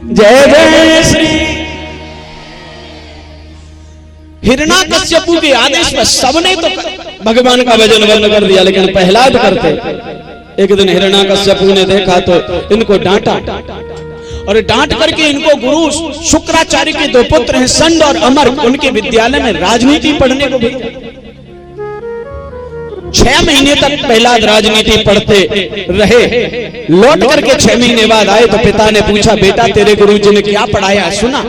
जय जय श्री। हिरण्याकश्यपु के आदेश पर सबने तो भगवान का भजन बंद कर दिया, लेकिन प्रहलाद करते। एक दिन हिरण्याकश्यपु ने देखा तो इनको डांटा, और डांट करके इनको गुरु शुक्राचार्य के दो पुत्र हैं संड और अमर, उनके विद्यालय में राजनीति पढ़ने को भेजा। 6 महीने तक प्रहलाद राजनीति पढ़ते रहे। लौट करके 6 महीने बाद आए तो पिता ने पूछा, बेटा तेरे गुरुजी ने क्या पढ़ाया, सुना?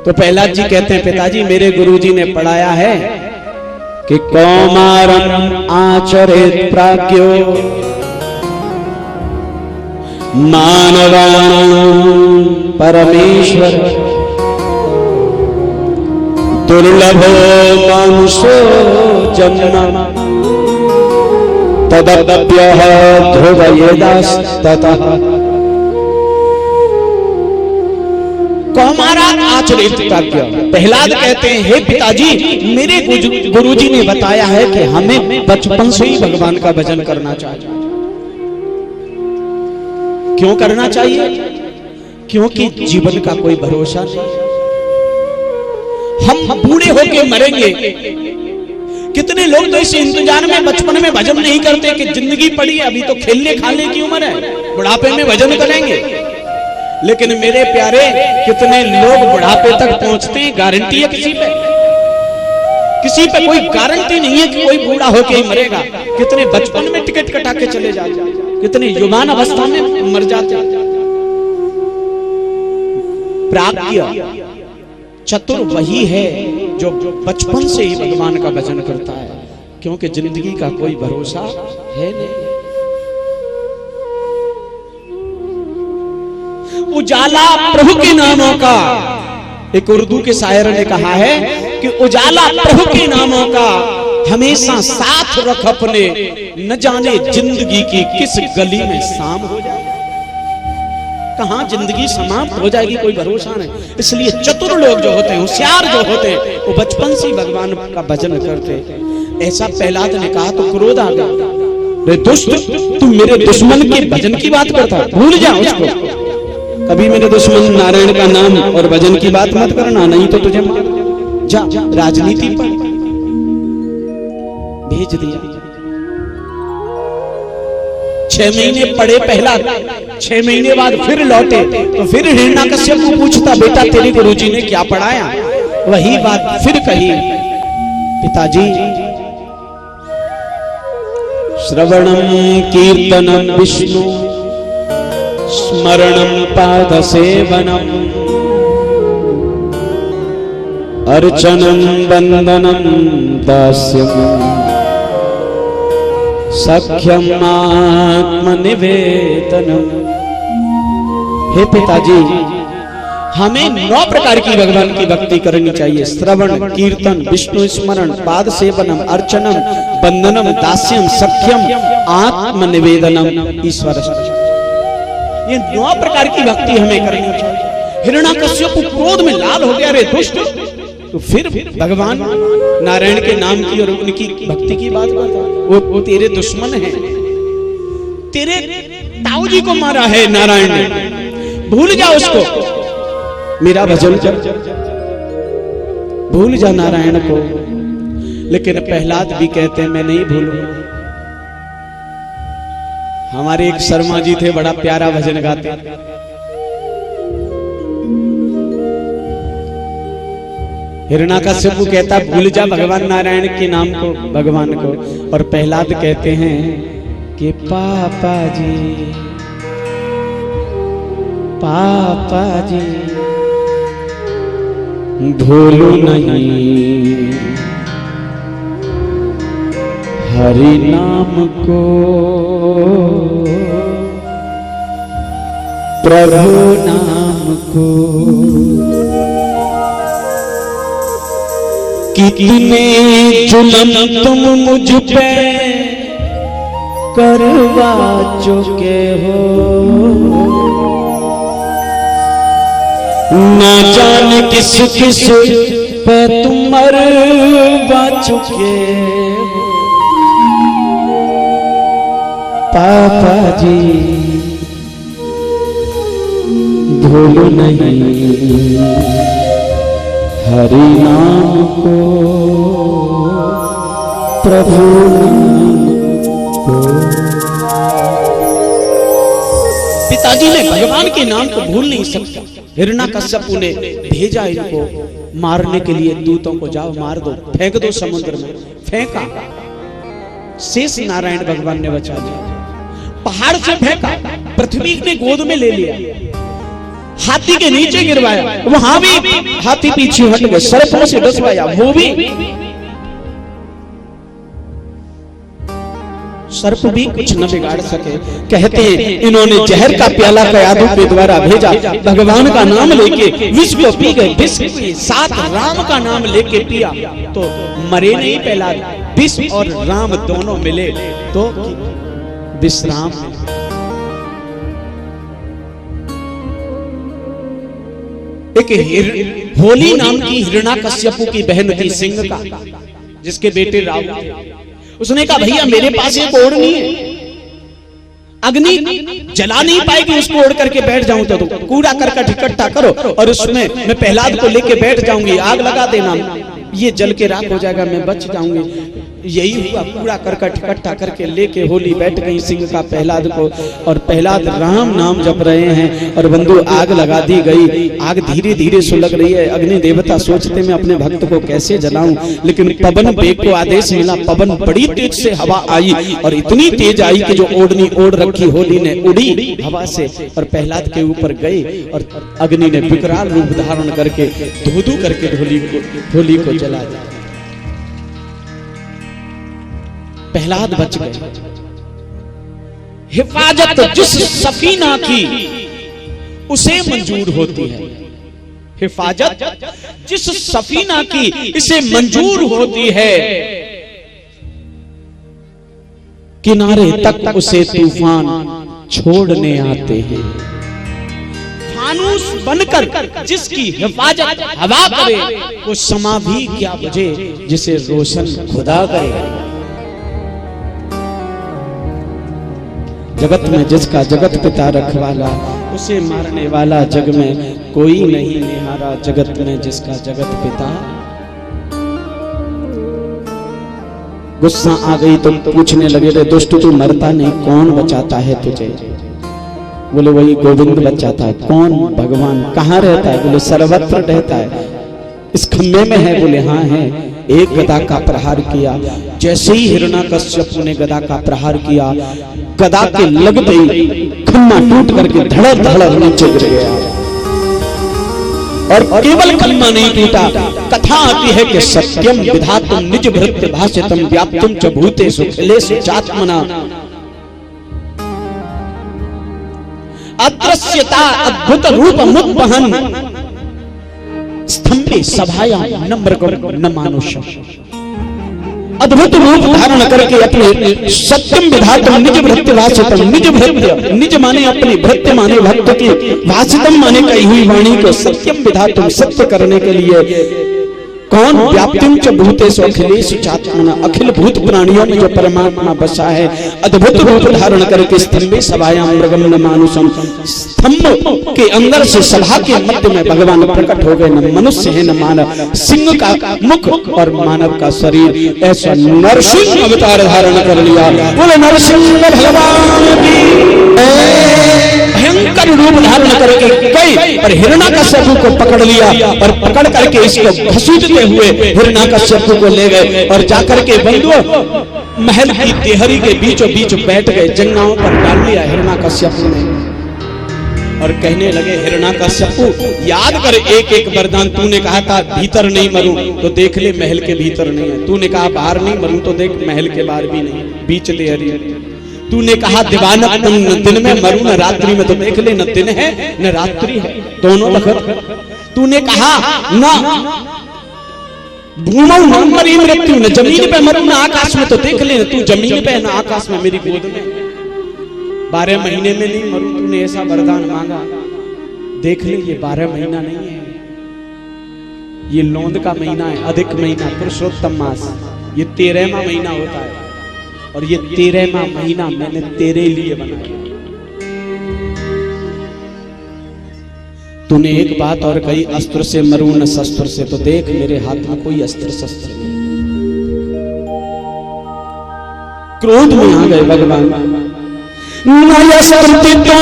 तो प्रहलाद जी कहते हैं, पिताजी मेरे गुरुजी ने पढ़ाया है कि कौमारम आचरेत प्राज्ञो मानवानां परमेश्वर दुर्लभो मानुषो जन्म तदप्यः ध्रुवयेदास्ततः। कौमारान आचरित प्राज्ञ। प्रहलाद कहते हैं, हे पिताजी मेरे गुरुजी ने बताया है कि हमें बचपन से ही भगवान का भजन करना चाहिए। क्यों करना चाहिए? क्योंकि जीवन का कोई भरोसा नहीं, हम बूढ़े होके मरेंगे। कितने लोग तो इस इंतजार में बचपन में भजन नहीं करते कि जिंदगी पड़ी है, अभी तो खेलने खाने की उम्र है, बुढ़ापे में भजन करेंगे। लेकिन मेरे प्यारे, कितने लोग बुढ़ापे तक पहुंचते हैं, गारंटी है किसी पे? किसी पे कोई गारंटी नहीं है कि कोई बूढ़ा होके ही मरेगा। कितने बचपन में टिकट कटा के चले जाते, कितने युवान अवस्था में मर जाते। प्राज्ञ चतुर वही है जो बचपन से ही भगवान का भजन करता है, क्योंकि जिंदगी का कोई भरोसा है नहीं। उजाला प्रभु के नामों का, एक उर्दू के शायर ने कहा है कि उजाला प्रभु के नामों का हमेशा साथ रख अपने, न जाने जिंदगी की किस गली में शाम हो जाए। कहां जिंदगी समाप्त हो जाएगी कोई भरोसा नहीं। इसलिए चतुर लोग जो होते हैं, होशियार जो होते हैं, वो बचपन से भगवान का भजन करते। ऐसा प्रहलाद ने कहा तो क्रोध आ गया, रे दुष्ट, तुम मेरे दुश्मन के भजन की बात करता, भूल जा उसको। कभी मेरे दुश्मन नारायण का नाम और भजन की बात मत करना, नहीं तो तुझे जा राजनीति पर भेज दिया। 6 महीने पढ़े प्रहलाद, 6 महीने बाद फिर लौटे तो फिर हिरण्याकश्यप को पूछता, बेटा तेरे गुरुजी ने क्या पढ़ाया? वही बात फिर कही, पिताजी श्रवणम कीर्तनम विष्णु स्मरणम पाद सेवनम अर्चनम वंदनम दास्यम सख्यम आत्मनिवेदनम। हे पिताजी, हमें 9 प्रकार की भगवान की भक्ति करनी चाहिए। श्रवण, कीर्तन, विष्णु स्मरण, पाद सेवनम, अर्चनम, वंदनम, दास्यम, सख्यम, आत्मनिवेदनम, ईश्वर। ये 9 प्रकार की भक्ति हमें करनी चाहिए। हिरण्याकश्यप क्रोध में लाल हो गया, रे दुष्ट, तो फिर भगवान नारायण के नाम की और उनकी भक्ति की बात करता। वो तेरे दुश्मन है, तेरे ताऊ जी को मारा है नारायण ने, भूल जा उसको, मेरा भजन कर, भूल जा नारायण को। लेकिन प्रहलाद भी कहते हैं, मैं नहीं भूलूंगा। हमारे एक शर्मा जी थे, बड़ा प्यारा भजन गाते। हिरण्याकश्यप कहता, भूल जा भगवान नारायण के नाम को, भगवान को। और प्रहलाद कहते हैं कि पापा जी, पापा जी भूलू नहीं हरि नाम को, प्रभु नाम को। कितने जुल्म तुम मुझ पे करवा चुके हो, ना जाने किस किस पे तुम मरवा चुके हो। पापा जी भूल नहीं हरि नाम को प्रभु पिताजी ने भगवान के नाम को भूल नहीं सकता। हिरण्यकश्यपु ने भेजा इनको मारने के लिए दूतों को, जाओ मार दो, फेंक दो समुद्र में। फेंका, शेष नारायण भगवान ने बचा लिया। पहाड़ से फेंका, पृथ्वी ने गोद में ले लिया, हाथी के नीचे गिरवाया, वहां भी हाथी पीछे हट गए, सर्पों से डसवाया, वो भी सर्प भी कुछ न बिगाड़ सके। कहते हैं इन्होंने जहर का प्याला कयादू के द्वारा भेजा, भगवान का नाम लेके विष को पी गए, विष के साथ राम का नाम लेके पिया तो मरे नहीं प्रहलाद। विष और राम दोनों मिले तो विश्राम। एक होली नाम की हिरण्यकश्यपु की बहन थी सिंह का, जिसके बेटे रावण थे। उसने कहा भैया मेरे पास एक ओढ़नी है, अग्नि जला नहीं पाएगी, उसको ओढ़ करके बैठ जाऊं तो कूड़ा करकट इकट्ठा करो और उसमें मैं प्रहलाद को लेके बैठ जाऊंगी, आग लगा देना, ये जल के राख हो जाएगा, मैं बच जाऊंगी। यही हुआ, कूड़ा करकट इकट्ठा करके लेके होली बैठ गई सिंह का प्रहलाद को, और प्रहलाद राम नाम जप रहे हैं और बंधु आग लगा दी गई। आग धीरे धीरे सुलग रही है। अग्नि देवता सोचते मैं अपने भक्त को कैसे जलाऊं, लेकिन पवन बेग को आदेश मिला, पवन बड़ी तेज से हवा आई और इतनी तेज आई कि जो ओढ़नी ओढ़ रखी होली ने उड़ी हवा से और प्रहलाद के ऊपर गई और अग्नि ने विकराल रूप धारण करके धू-धू करके होली को जला दिया। प्रहलाद बच गए। हिफाजत जिस सफीना की उसे मंजूर होती है, हिफाजत जिस सफीना की इसे मंजूर होती है, किनारे तक उसे तूफान छोड़ने आते हैं। फानूस बनकर जिसकी हिफाजत हवा करे, वो समा भी क्या बुझे जिसे रोशन खुदा करे। जगत में जिसका जगत पिता रखवाला, उसे मारने वाला जग में कोई नहीं निहारा। जगत में जिसका जगत पिता। गुस्सा आ गई तो पूछने लगे, रे दुष्ट तू मरता नहीं, कौन बचाता है तुझे? बोले वही गोविंद बचाता है। कौन? भगवान। कहाँ रहता है? बोले सर्वत्र रहता है। इस खम्भे में है? बोले हाँ है। एक गदा का प्रहार किया, जैसे ही हिरण्यकश्यपु ने गदा का प्रहार किया, गदा के लगते ही खम्मा टूट करके धड़क धड़क नीचे गिर गया। और केवल खम्मा नहीं टूटा, कथा आती है कि सत्यम विधातुम निज भृत्य भाषितम व्याप्तुम च भूतेषु खिलेषु चात्मना। अदृश्यता अद्भुत रूप मुद्वहन स्तंभे सभाया नम्रगम न मानुषम। अद्भुत रूप धारण करके अपने सत्यम विधातम निज भृत्य भाषितम, निज भृत्य, निज माने अपने, भृत्य माने भक्त की, भाषितम माने कही हुई वाणी को सत्यम विधातम सत्य करने के लिए कौन? व्याप्तिम च भूतेषु अखिलेषु चात्मना। अखिल भूत प्राणियों में जो परमात्मा बसा है, अद्भुत रूप धारण करके स्तंभे सभायां मृगम न मानुषम। स्तंभ के अंदर से सभा के मध्य में भगवान प्रकट हो गए। न मनुष्य है न मानव, सिंह का मुख और मानव का शरीर, ऐसा नरसिंह अवतार धारण कर लिया। बोले नरसिंह भगवान की। भयंकर रूप धारण करके गए और हिरण्यकश्यपु को पकड़ लिया और पकड़ करके इसको घसीटते हुए हिरण्यकश्यपु को ले गए और जाकर के बंधुओं महल की देहरी के बीचों बीच बैठ गए। जंगाओं पर डाल लिया हिरण्यकश्यपु ने और कहने लगे, हिरण्यकश्यपु याद कर एक एक वरदान। तूने कहा था भीतर नहीं मरूं तो देख ले महल के भीतर नहीं है। तूने कहा बाहर नहीं मरूं तो देख महल के बाहर भी नहीं, बीच देहरी। तूने कहा दीवाना दिन में मरूं न रात्रि में तो देख ले, न दिन है न रात्रि है, दोनों वक्त। तूने कहा न भूमौ न मरी मृत्यु, न जमीन पे मरूं न आकाश में तो देख ले, तू जमीन पे न आकाश में मेरी गोद में। 12 महीने में नहीं मरूं, तूने ऐसा वरदान मांगा। देख ले ये 12 महीना नहीं है, ये लौंद का महीना है, अधिक महीना, पुरुषोत्तम मास। ये 13वां महीना होता है और ये 13वां महीना मैंने तेरे लिए बनाया। तूने एक बात और कही, अस्त्र से मरूं न शस्त्र से, तो देख मेरे हाथ में कोई अस्त्र शस्त्र नहीं। क्रोध में आ गए भगवान, न अस्त्र को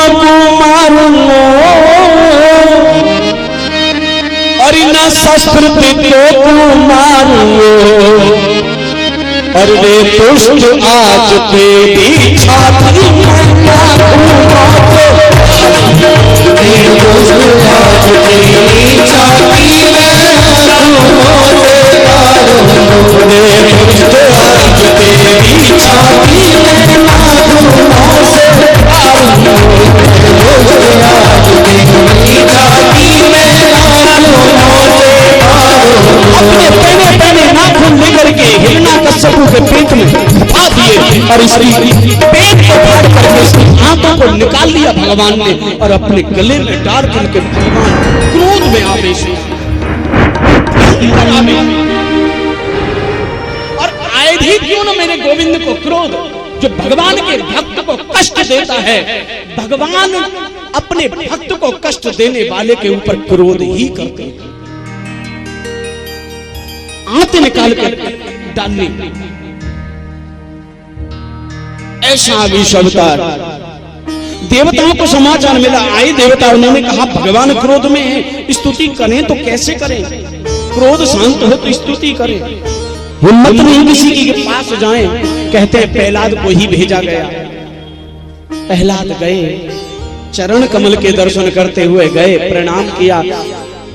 मारूंगा और न शस्त्र को मारूंगा, और वे दुष्ट आज तेरी छाती में मारूंगा, हिरण्यकश्यप के पेट में फंसा दिए और इसकी पेट को फाड़ करके इसकी आंतों को निकाल लिया भगवान ने, और अपने गले में डाल करके भगवान क्रोध में आवेश और आए भी क्यों न मेरे गोविंद को क्रोध, जो भगवान के भक्त को कष्ट देता है, भगवान अपने भक्त को कष्ट देने वाले के ऊपर क्रोध ही करते हैं। आंत निकाल कर डालने, ऐसा अभिष अवतार। देवताओं को समाचार मिला, आए देवता, उन्होंने कहा भगवान क्रोध में है, स्तुति करें तो कैसे करें, क्रोध शांत हो तो स्तुति करें। हिम्मत नहीं किसी के पास जाएं, कहते हैं प्रहलाद को ही भेजा गया। प्रहलाद गए, चरण कमल के दर्शन करते हुए गए, प्रणाम किया,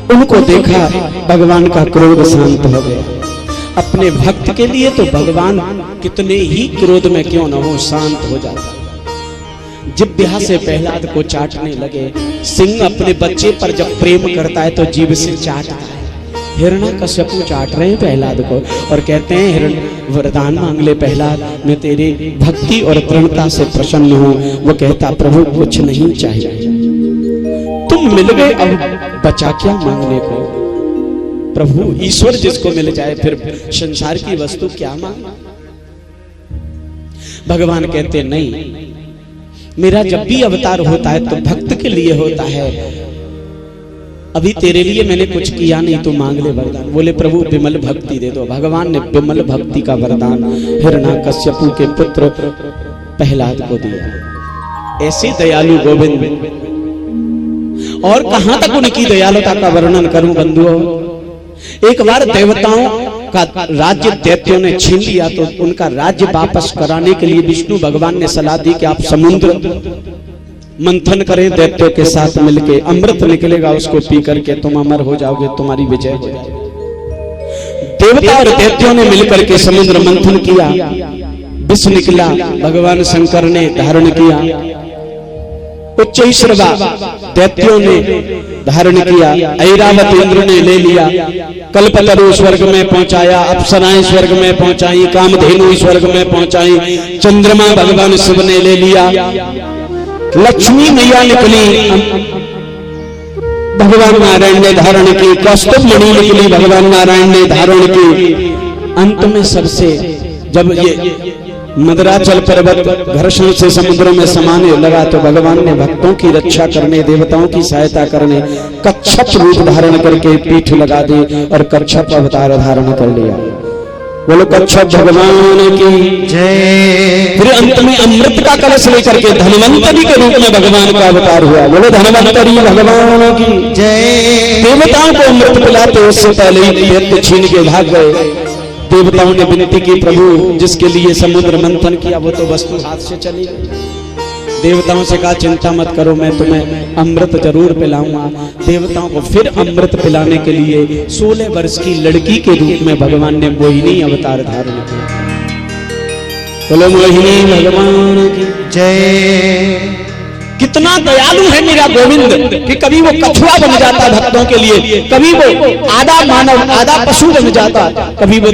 उनको देखा, भगवान का क्रोध शांत हो गया। अपने भक्त के लिए तो भगवान कितने ही क्रोध में क्यों न हो शांत हो जाता। जिभ्या से प्रहलाद को चाटने लगे। सिंह अपने बच्चे पर जब प्रेम करता है तो जीभ से चाटता है। हिरण्यकश्यप चाट रहे हैं प्रहलाद को और कहते हैं हिरण्य वरदान मांग ले प्रहलाद, मैं तेरी भक्ति और दृढ़ता से प्रसन्न हूँ। वो कहता प्रभु कुछ नहीं चाहिए, तुम मिल गए, अब बचा क्या मांगने को। प्रभु ईश्वर जिसको मिल जाए फिर संसार की वस्तु क्या मांगना। भगवान कहते नहीं, मेरा जब भी अवतार होता है तो भक्त के लिए होता है। अभी तेरे लिए मैंने कुछ किया नहीं, तो मांग ले वरदान। बोले प्रभु विमल भक्ति दे दो। भगवान ने विमल भक्ति का वरदान हिरण्यकश्यप के पुत्र प्रहलाद को दिया। ऐसे दयालु गोविंद, और कहां तक उनकी दयालुता का वर्णन करूं बंधुओं। एक बार देवताओं का राज्य दैत्यों ने छीन लिया, तो उनका राज्य वापस कराने के लिए विष्णु भगवान ने सलाह दी कि आप समुद्र मंथन करें दैत्यों के साथ मिलके, अमृत निकलेगा, उसको पी करके तुम अमर हो जाओगे, तुम्हारी विजय हो जाएगी। देवता और दैत्यों ने मिलकर के समुद्र मंथन किया, विष निकला, भगवान शंकर ने धारण किया। उच्च ईश्वरवा दैत्यों ने धारण किया, ऐरावत इंद्र ने ले लिया, कल्पतरु स्वर्ग में पहुंचाया, अप्सराएं स्वर्ग में पहुंचाई, कामधेनु स्वर्ग में पहुंचाई, चंद्रमा भगवान शिव ने ले लिया, लक्ष्मी मैया निकली, भगवान नारायण ने धारण की, कौस्तुभ मणि निकली, भगवान नारायण ने धारण की। अंत में सबसे जब ये मदराचल पर्वत घर्षण से समुद्र में समाने लगा, तो भगवान ने भक्तों की रक्षा करने, देवताओं की सहायता करने कच्छप रूप धारण करके पीठ लगा दी और कच्छप अवतार धारण कर लिया। बोलो कच्छप भगवान की जय। फिर अंत में अमृत का कलश लेकर के धन्वंतरी के रूप में भगवान का अवतार हुआ। बोलो धन्वंतरी भगवान की जय। देवताओं को अमृत पिलाते उससे पहले ही दैत्य छीन के भाग गए। देवताओं ने विनती की प्रभु जिसके लिए समुद्र मंथन किया वो तो वस्तु हाथ से चली गई। देवताओं से कहा चिंता मत करो, मैं तुम्हें अमृत जरूर पिलाऊंगा। देवताओं को फिर अमृत पिलाने के लिए 16 वर्ष की लड़की के रूप में भगवान ने मोहिनी अवतार धारण किया। बोलो मोहिनी भगवान की जय। कितना दयालु है मेरा गोविंद कि कभी वो कछुआ बन जाता भक्तों के लिए, कभी वो आधा मानव आधा पशु बन जाता, कभी वो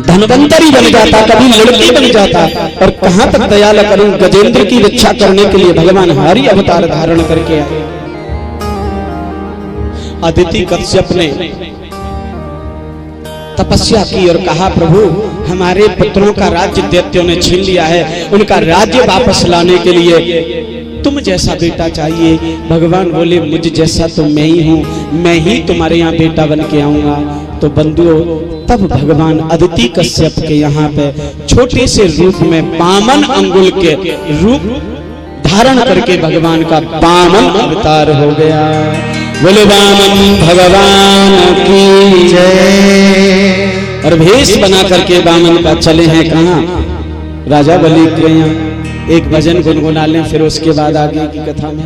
धन्वंतरी बन जाता, कभी लड़की बन जाता। और कहां तक दयाल करूं, गजेंद्र की रक्षा करने के लिए भगवान हरि अवतार धारण करके आए। अदिति कश्यप ने तपस्या की और कहा प्रभु हमारे पुत्रों का राज्य दैत्यों ने छीन लिया है, उनका राज्य वापस लाने के लिए तुम जैसा बेटा चाहिए। भगवान बोले मुझ जैसा तो मैं ही हूँ, मैं ही तुम्हारे यहाँ बेटा बन के आऊंगा। तो बंधुओं तब भगवान अदिति कश्यप के यहाँ पे छोटे से रूप में 52 अंगुल के रूप धारण करके भगवान का 52 अवतार हो गया। बोले वामन भगवान की जय। और भेष बना करके वामन का चले हैं कहाँ? राजा बलि के यहाँ। एक भजन गुनगुना लें, फिर उसके बाद आगे की कथा में।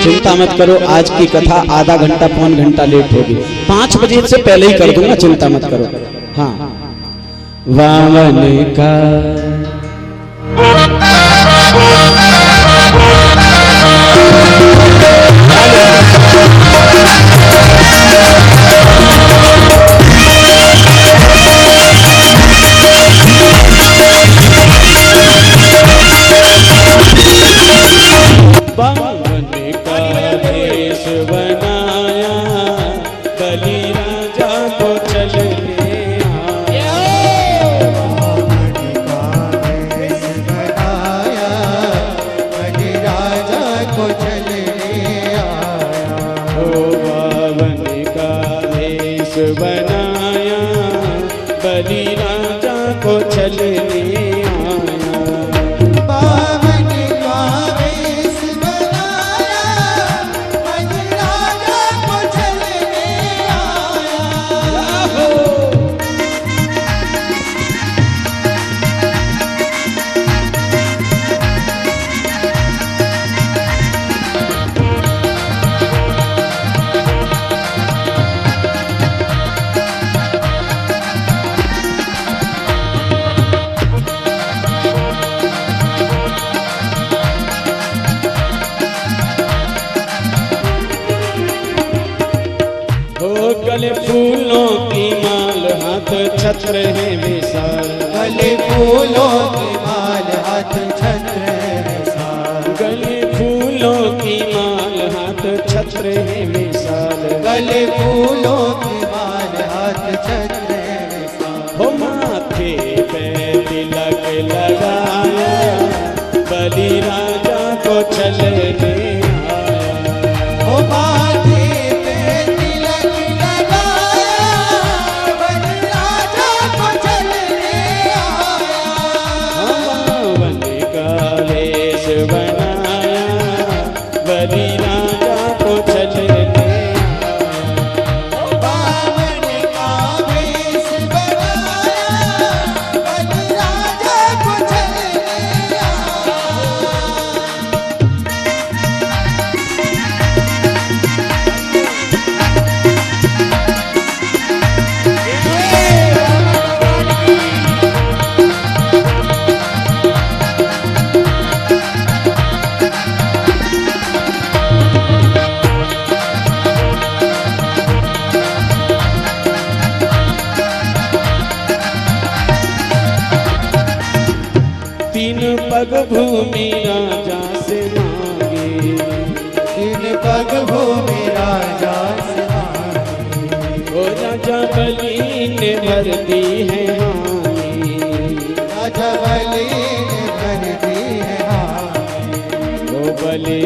चिंता मत करो, आज की कथा आधा घंटा पौन घंटा लेट होगी, 5 बजे से पहले ही कर दूंगा, चिंता मत करो। हाँ, वामन का बनाया, बलि राजा को चलने आया। बावन का वेश बनाया, बलि राजा को चलने आया। गले फूलों की माल हाथ छत्र है विशाल, गले फूलों की माल हाथ छत्र है विशाल, गले फूलों की माल हाथ छत्र है विशाल, गले फूलों की माल हाथ छत्र है विशाल। हो माथे पे तिलक लगाया, बलि राजा को चलने आया। हो माथे पग भूमि राजा से मांगे, 3 पग भूमि राजा से मांगे। ओ राजा बलि ने भर दी है हानि, राजा बलि ने भर दी है हानि। ओ बलि